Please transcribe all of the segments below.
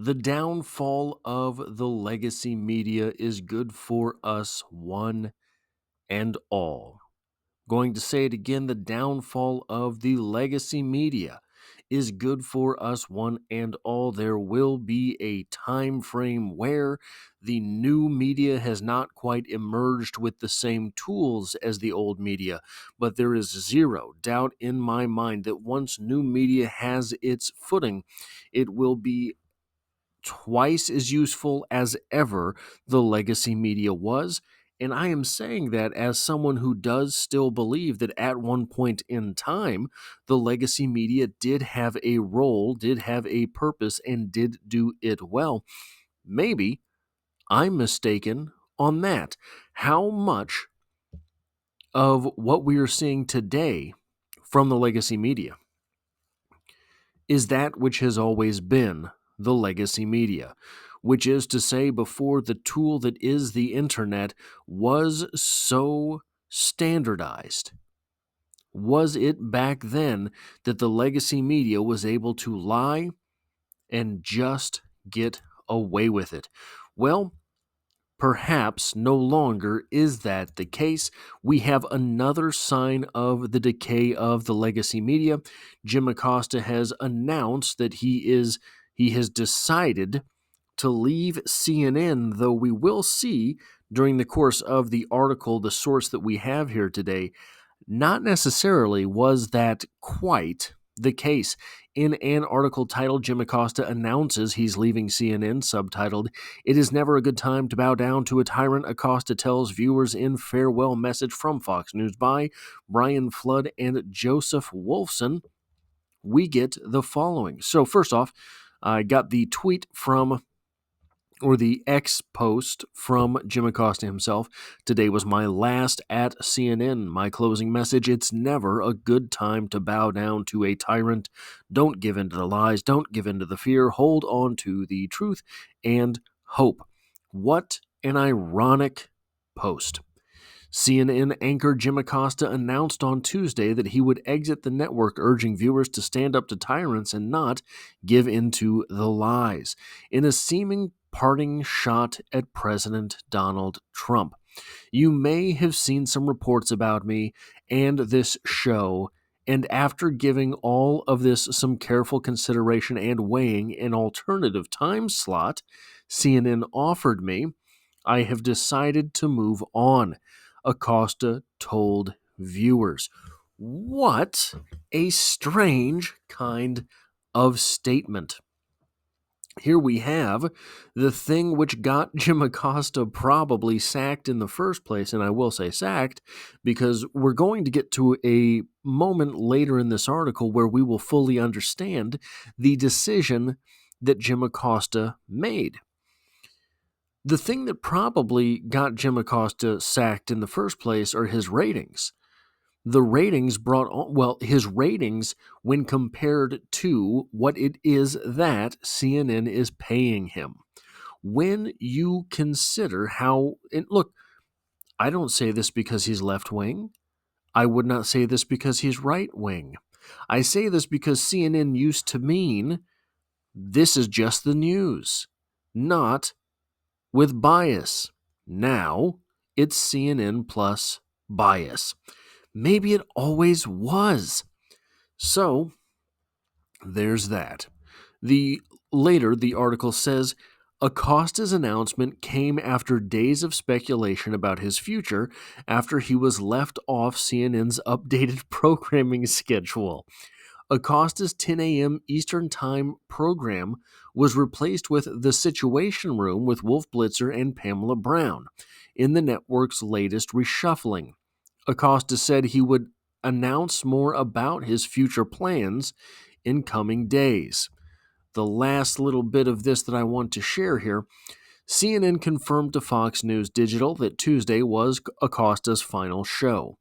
The downfall of the legacy media is good for us one and all. Going to say it again, the downfall of the legacy media is good for us one and all. There will be a time frame where the new media has not quite emerged with the same tools as the old media, but there is zero doubt in my mind that once new media has its footing, it will be twice as useful as ever the legacy media was. And I am saying that as someone who does still believe that at one point in time, the legacy media did have a role, did have a purpose, and did do it well. Maybe I'm mistaken on that. How much of what we are seeing today from the legacy media is that which has always been the legacy media, which is to say, before the tool that is the internet was so standardized? Was it back then that the legacy media was able to lie and just get away with it? Well, perhaps no longer is that the case. We have another sign of the decay of the legacy media. Jim Acosta has announced that he has decided to leave CNN, though we will see during the course of the article, the source that we have here today, not necessarily was that quite the case. In an article titled Jim Acosta Announces He's Leaving CNN, subtitled, "It is Never a Good Time to Bow Down to a Tyrant," Acosta tells viewers in farewell message from Fox News by Brian Flood and Joseph Wolfson, we get the following. So first off, I got the tweet from or the X post from Jim Acosta himself. "Today was my last at CNN. My closing message: it's never a good time to bow down to a tyrant. Don't give in to the lies. Don't give in to the fear. Hold on to the truth and hope." What an ironic post. CNN anchor Jim Acosta announced on Tuesday that he would exit the network, urging viewers to stand up to tyrants and not give in to the lies, in a seeming parting shot at President Donald Trump. "You may have seen some reports about me and this show, and after giving all of this some careful consideration and weighing an alternative time slot CNN offered me, I have decided to move on," Acosta told viewers. What a strange kind of statement. Here we have the thing which got Jim Acosta probably sacked in the first place, and I will say sacked because we're going to get to a moment later in this article where we will fully understand the decision that Jim Acosta made. The thing that probably got Jim Acosta sacked in the first place are his ratings. The ratings brought on, well, his ratings when compared to what it is that CNN is paying him. When you consider how, and look, I don't say this because he's left wing. I would not say this because he's right wing. I say this because CNN used to mean this is just the news, not with bias. Now it's CNN plus bias. Maybe it always was. So there's that. The article says Acosta's announcement came after days of speculation about his future after he was left off CNN's updated programming schedule. Acosta's 10 a.m. Eastern Time program was replaced with The Situation Room with Wolf Blitzer and Pamela Brown in the network's latest reshuffling. Acosta said he would announce more about his future plans in coming days. The last little bit of this that I want to share here: CNN confirmed to Fox News Digital that Tuesday was Acosta's final show.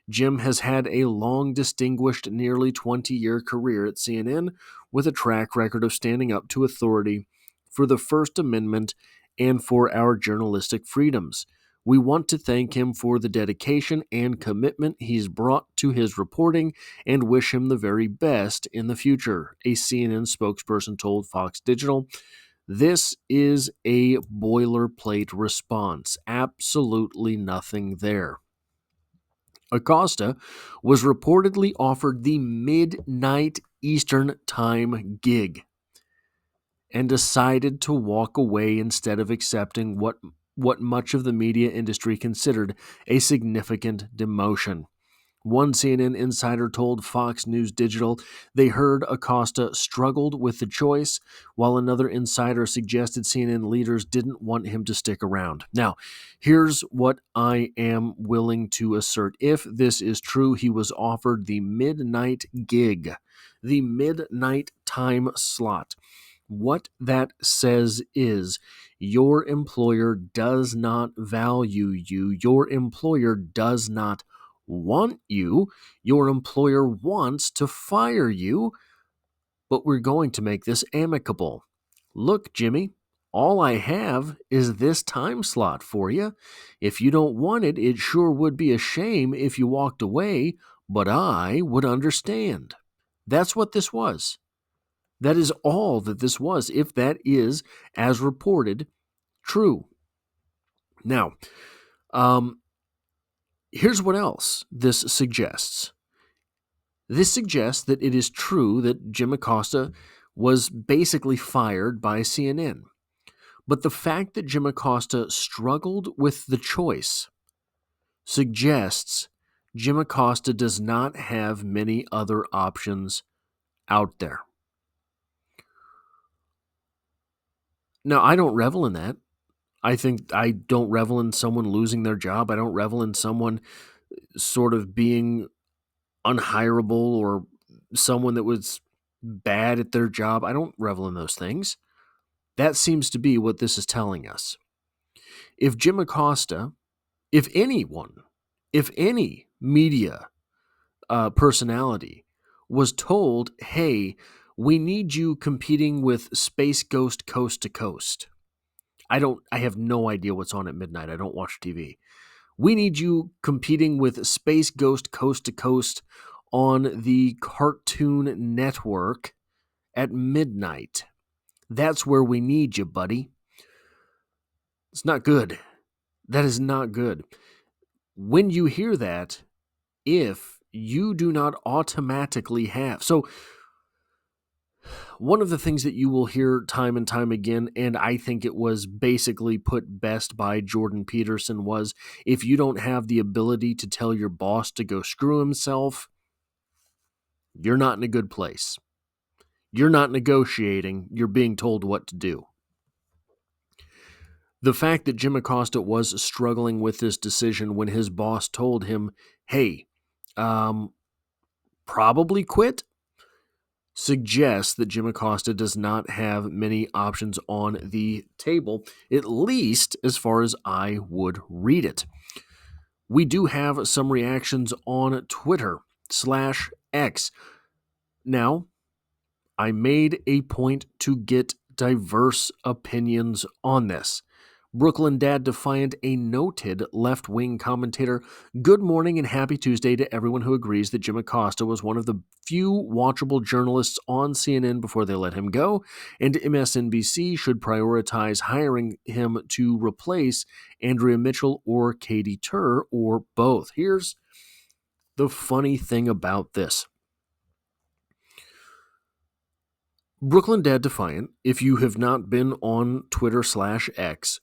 Jim has had a long, distinguished, nearly 20-year career at CNN with a track record of standing up to authority for the First Amendment and for our journalistic freedoms. We want to thank him for the dedication and commitment he's brought to his reporting and wish him the very best in the future, a CNN spokesperson told Fox Digital. This is a boilerplate response. Absolutely nothing there. Acosta was reportedly offered the midnight Eastern Time gig and decided to walk away instead of accepting what much of the media industry considered a significant demotion. One CNN insider told Fox News Digital they heard Acosta struggled with the choice, while another insider suggested CNN leaders didn't want him to stick around. Now, here's what I am willing to assert. If this is true, he was offered the midnight gig, the midnight time slot. What that says is your employer does not value you. Your employer does not want you. Your employer wants to fire you, but we're going to make this amicable. Look, Jimmy, all I have is this time slot for you. If you don't want it, it sure would be a shame if you walked away, but I would understand. That's what this was. That is all that this was, if that is, as reported, true. Now, here's what else this suggests. This suggests that it is true that Jim Acosta was basically fired by CNN. But the fact that Jim Acosta struggled with the choice suggests Jim Acosta does not have many other options out there. Now, I don't revel in that. I don't revel in someone losing their job. I don't revel in someone sort of being unhireable or someone that was bad at their job. I don't revel in those things. That seems to be what this is telling us. If Jim Acosta, if anyone, if any media personality was told, hey, we need you competing with Space Ghost Coast to Coast. I have no idea what's on at midnight. I don't watch TV. We need you competing with Space Ghost Coast to Coast on the Cartoon Network at midnight. That's where we need you, buddy. It's not good. That is not good. When you hear that, if you do not automatically have... So, one of the things that you will hear time and time again, and I think it was basically put best by Jordan Peterson, was if you don't have the ability to tell your boss to go screw himself, you're not in a good place. You're not negotiating, you're being told what to do. The fact that Jim Acosta was struggling with this decision when his boss told him, hey, probably quit, suggests that Jim Acosta does not have many options on the table, at least as far as I would read it. We do have some reactions on Twitter/X. Now, I made a point to get diverse opinions on this. Brooklyn Dad Defiant, a noted left-wing commentator. Good morning and happy Tuesday to everyone who agrees that Jim Acosta was one of the few watchable journalists on CNN before they let him go, and MSNBC should prioritize hiring him to replace Andrea Mitchell or Katie Tur or both. Here's the funny thing about this. Brooklyn Dad Defiant, if you have not been on Twitter/X,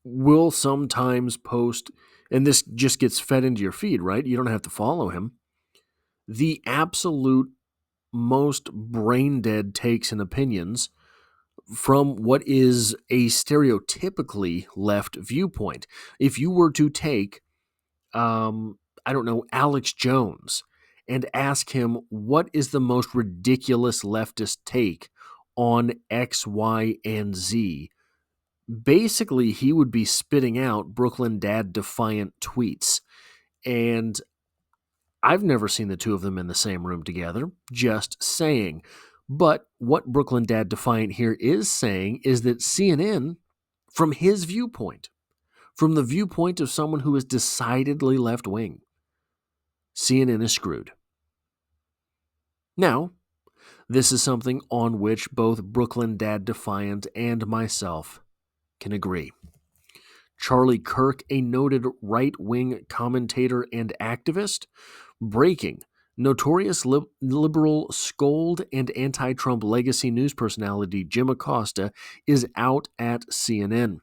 will sometimes post, and this just gets fed into your feed, right? You don't have to follow him. The absolute most brain dead takes and opinions from what is a stereotypically left viewpoint. If you were to take, Alex Jones and ask him what is the most ridiculous leftist take on X, Y, and Z, basically he would be spitting out Brooklyn Dad Defiant tweets. And I've never seen the two of them in the same room together, just saying. But what Brooklyn Dad Defiant here is saying is that CNN, from his viewpoint, from the viewpoint of someone who is decidedly left-wing, CNN is screwed. Now, This is something on which both Brooklyn Dad Defiant and myself can agree. Charlie Kirk, a noted right-wing commentator and activist, breaking. Notorious liberal scold and anti-Trump legacy news personality Jim Acosta is out at CNN.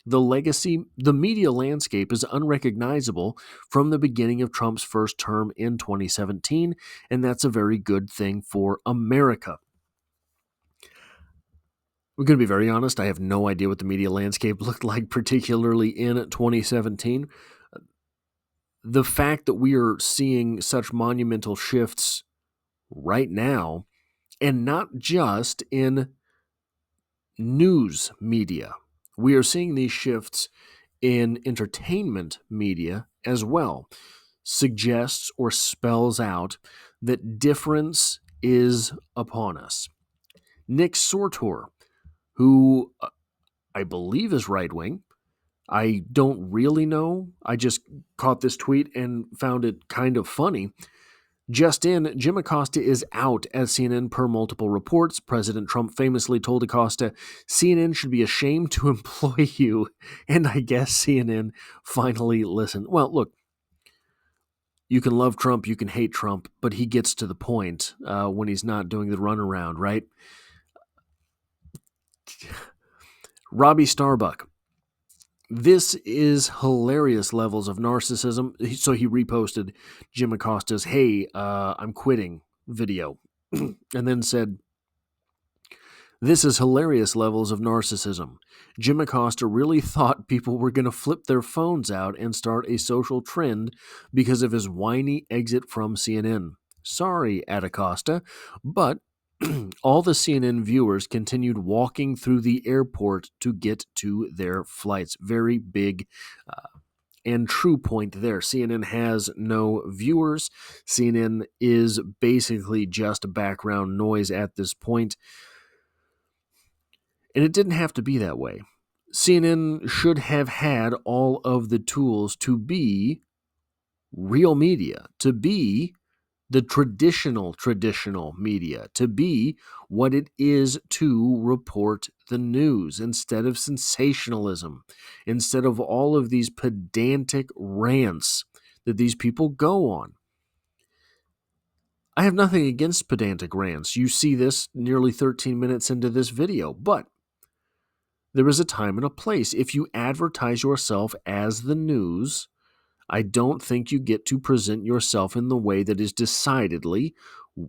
The media landscape is unrecognizable from the beginning of Trump's first term in 2017, and that's a very good thing for America. We're going to be very honest, I have no idea what the media landscape looked like, particularly in 2017. The fact that we are seeing such monumental shifts right now, and not just in news media, we are seeing these shifts in entertainment media as well, suggests or spells out that difference is upon us. Nick Sortor, who I believe is right-wing, I don't really know. I just caught this tweet and found it kind of funny. Just in, Jim Acosta is out at CNN per multiple reports. President Trump famously told Acosta, CNN should be ashamed to employ you. And I guess CNN finally listened. Well, look, you can love Trump, you can hate Trump, but he gets to the point when he's not doing the runaround, right? Robbie Starbuck. This is hilarious levels of narcissism. So he reposted Jim Acosta's, "Hey, I'm quitting" video, and then said, "This is hilarious levels of narcissism. Jim Acosta really thought people were going to flip their phones out and start a social trend because of his whiny exit from CNN. Sorry, at Acosta, but all the CNN viewers continued walking through the airport to get to their flights." Very big and true point there. CNN has no viewers. CNN is basically just background noise at this point. And it didn't have to be that way. CNN should have had all of the tools to be real media, to be the traditional media, to be what it is to report the news instead of sensationalism, instead of all of these pedantic rants that these people go on. I have nothing against pedantic rants. You see this nearly 13 minutes into this video, but there is a time and a place. If you advertise yourself as the news, I don't think you get to present yourself in the way that is decidedly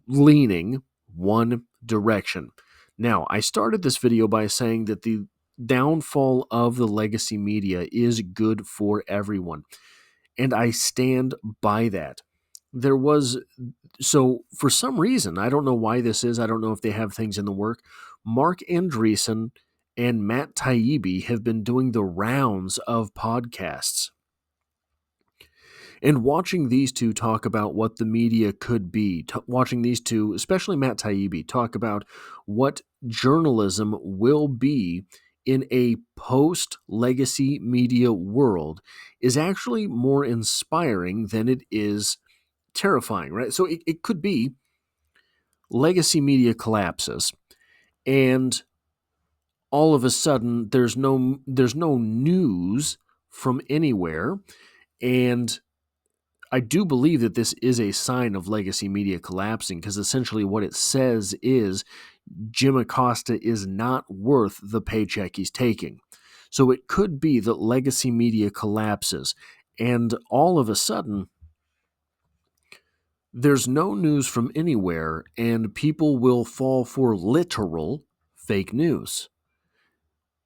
leaning one direction. Now, I started this video by saying that the downfall of the legacy media is good for everyone, and I stand by that. So for some reason, I don't know why this is, I don't know if they have things in the work, Mark Andreessen and Matt Taibbi have been doing the rounds of podcasts. And watching these two talk about what the media could be, watching these two, especially Matt Taibbi, talk about what journalism will be in a post-legacy media world is actually more inspiring than it is terrifying, right? So it could be legacy media collapses, and all of a sudden there's no news from anywhere, and I do believe that this is a sign of legacy media collapsing, because essentially what it says is Jim Acosta is not worth the paycheck he's taking. So it could be that legacy media collapses, and all of a sudden there's no news from anywhere, and people will fall for literal fake news.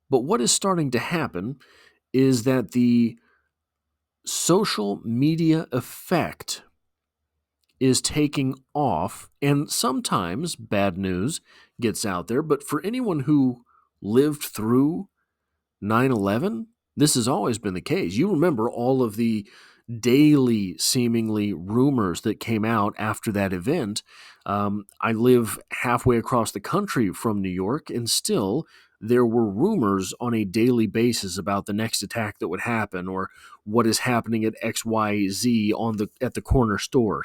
But what is starting to happen is that the social media effect is taking off, and sometimes bad news gets out there. But for anyone who lived through 9/11, this has always been the case. You remember all of the daily, seemingly, rumors that came out after that event. I live halfway across the country from New York, and still there were rumors on a daily basis about the next attack that would happen, or what is happening at XYZ at the corner store,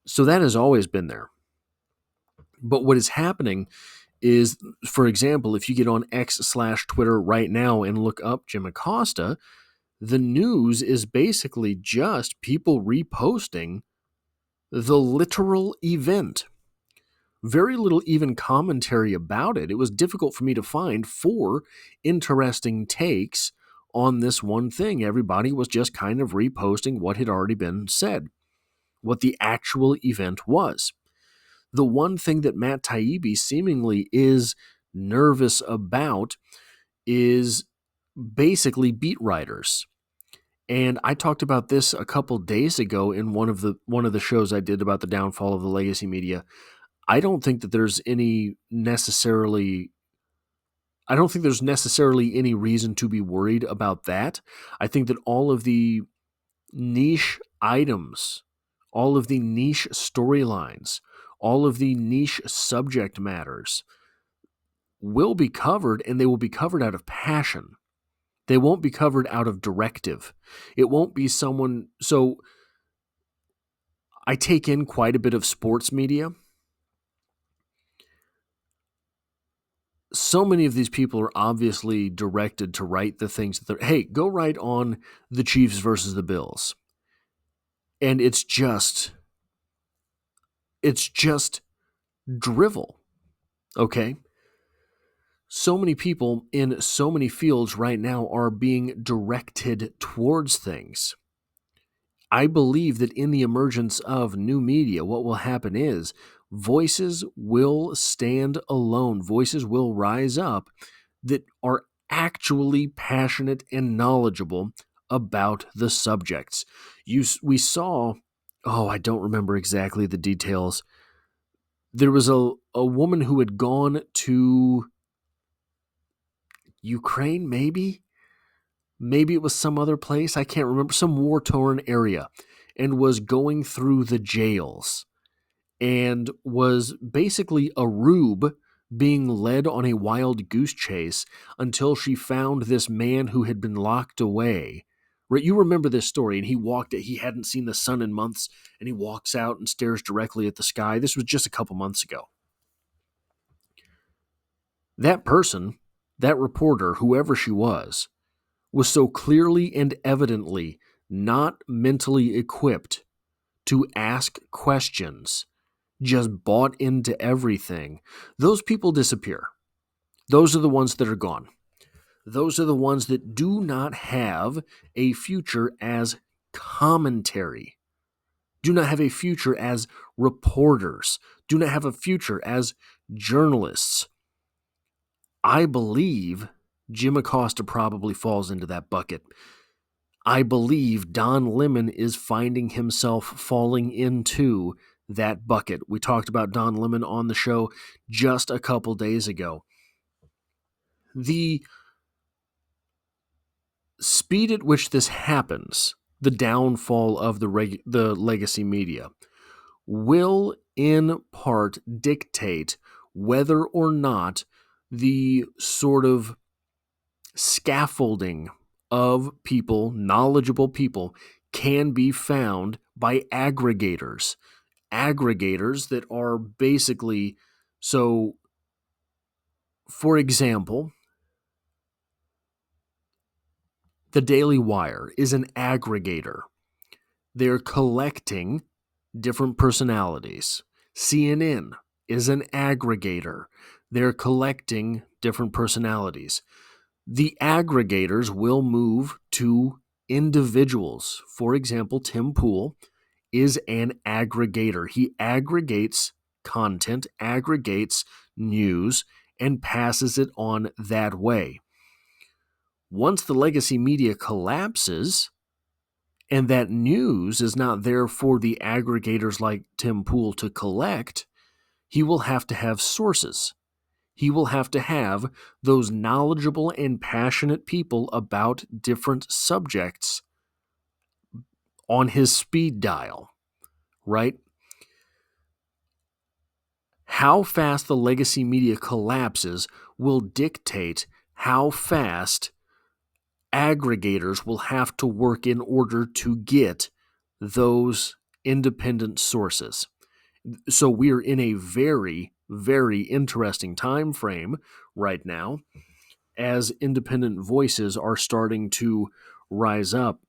So that has always been there. But what is happening is, for example, if you get on X/Twitter right now and look up Jim Acosta, the news is basically just people reposting the literal event. Very little even commentary about it. It was difficult for me to find 4 interesting takes on this one thing. Everybody was just kind of reposting what had already been said, what the actual event was. The one thing that Matt Taibbi seemingly is nervous about is basically beat writers. And I talked about this a couple days ago in one of the shows I did about the downfall of the legacy media. I don't think there's necessarily any reason to be worried about that. I think that all of the niche items, all of the niche storylines, all of the niche subject matters will be covered, and they will be covered out of passion. They won't be covered out of directive. It won't be someone. So I take in quite a bit of sports media. So many of these people are obviously directed to write the things that they're, hey, go write on the Chiefs versus the Bills. And it's just drivel. Okay? So many people in so many fields right now are being directed towards things. I believe that in the emergence of new media, what will happen is voices will stand alone. Voices will rise up that are actually passionate and knowledgeable about the subjects. We saw, I don't remember exactly the details. There was a woman who had gone to Ukraine, maybe? Maybe it was some other place. I can't remember, some war-torn area, and was going through the jails and was basically a rube being led on a wild goose chase until she found this man who had been locked away. Right, you remember this story, and he hadn't seen the sun in months, and he walks out and stares directly at the sky. This was just a couple months ago. That person, that reporter, whoever she was so clearly and evidently not mentally equipped to ask questions, just bought into everything. Those people disappear. Those are the ones that are gone. Those are the ones that do not have a future as commentary, do not have a future as reporters, do not have a future as journalists. I believe Jim Acosta probably falls into that bucket. I believe Don Lemon is finding himself falling into that bucket. We talked about Don Lemon on the show just a couple days ago. The speed at which this happens, the downfall of the legacy media, will in part dictate whether or not the sort of scaffolding of people, knowledgeable people, can be found by aggregators. Aggregators that are basically, so for example, the Daily Wire is an aggregator. They're collecting different personalities. CNN is an aggregator. They're collecting different personalities. The aggregators will move to individuals. For example, Tim Pool is an aggregator. He aggregates content, aggregates news, and passes it on that way. Once the legacy media collapses, and that news is not there for the aggregators like Tim Pool to collect, he will have to have sources. He will have to have those knowledgeable and passionate people about different subjects on his speed dial, right? How fast the legacy media collapses will dictate how fast aggregators will have to work in order to get those independent sources. So we're in a very very interesting time frame right now as independent voices are starting to rise up.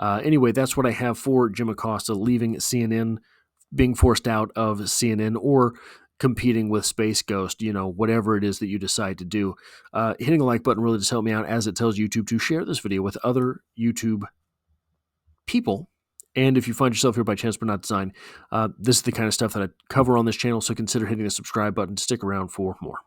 Anyway, that's what I have for Jim Acosta leaving CNN, being forced out of CNN, or competing with Space Ghost, whatever it is that you decide to do. Hitting a like button really does help me out, as it tells YouTube to share this video with other YouTube people. And if you find yourself here by chance but not design, this is the kind of stuff that I cover on this channel, so consider hitting the subscribe button to stick around for more.